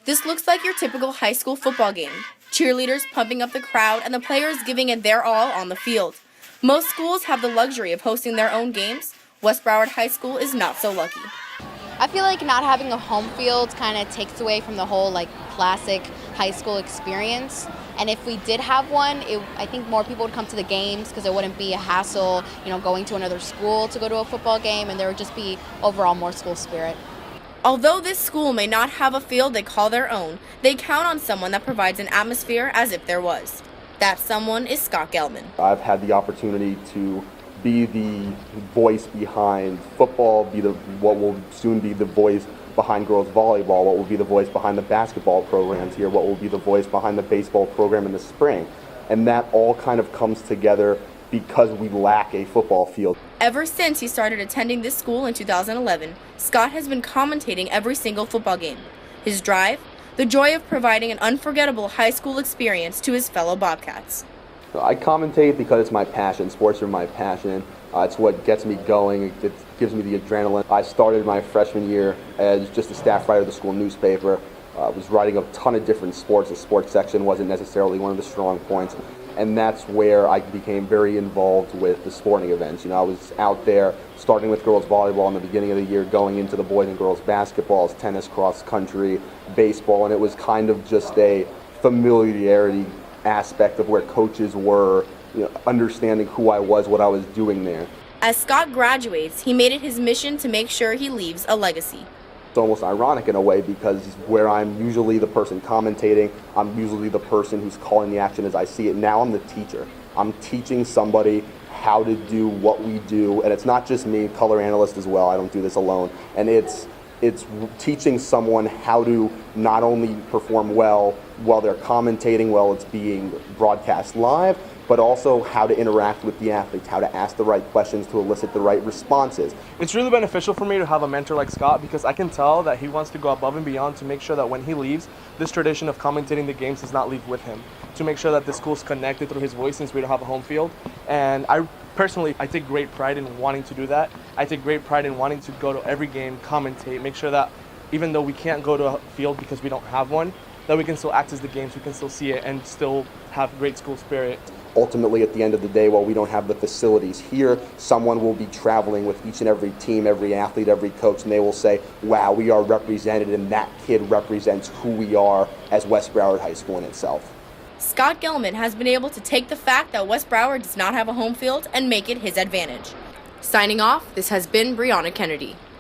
This looks like your typical high school football game. Cheerleaders pumping up the crowd and the players giving it their all on the field. Most schools have the luxury of hosting their own games. West Broward High School is not so lucky. I feel like not having a home field kind of takes away from the whole classic high school experience. And if we did have one, I think more people would come to the games because it wouldn't be a hassle, going to another school to go to a football game, and there would just be overall more school spirit. Although this school may not have a field they call their own, they count on someone that provides an atmosphere as if there was. That someone is Scott Gelman. I've had the opportunity to be the voice behind football, be what will soon be the voice behind girls volleyball, what will be the voice behind the basketball programs here, what will be the voice behind the baseball program in the spring. And that all kind of comes together because we lack a football field. Ever since he started attending this school in 2011, Scott has been commentating every single football game. His drive? The joy of providing an unforgettable high school experience to his fellow Bobcats. I commentate because it's my passion. Sports are my passion. It's what gets me going. It gives me the adrenaline. I started my freshman year as just a staff writer of the school newspaper. I was writing a ton of different sports. The sports section wasn't necessarily one of the strong points. And that's where I became very involved with the sporting events. I was out there starting with girls volleyball in the beginning of the year, going into the boys and girls basketballs, tennis, cross country, baseball, and it was kind of just a familiarity aspect of where coaches were, understanding who I was, what I was doing there. As Scott graduates, he made it his mission to make sure he leaves a legacy. It's almost ironic in a way because where I'm usually the person commentating, I'm usually the person who's calling the action as I see it. Now I'm the teacher. I'm teaching somebody how to do what we do, and it's not just me, color analyst as well. I don't do this alone. And it's teaching someone how to not only perform well while they're commentating, while it's being broadcast live, but also how to interact with the athletes, how to ask the right questions to elicit the right responses. It's really beneficial for me to have a mentor like Scott because I can tell that he wants to go above and beyond to make sure that when he leaves, this tradition of commentating the games does not leave with him, to make sure that the school's connected through his voice since we don't have a home field. And I take great pride in wanting to do that. I take great pride in wanting to go to every game, commentate, make sure that even though we can't go to a field because we don't have one, that we can still access the games, we can still see it, and still have great school spirit. Ultimately, at the end of the day, while we don't have the facilities here, someone will be traveling with each and every team, every athlete, every coach, and they will say, wow, we are represented, and that kid represents who we are as West Broward High School in itself. Scott Gelman has been able to take the fact that West Broward does not have a home field and make it his advantage. Signing off, this has been Brianna Kennedy.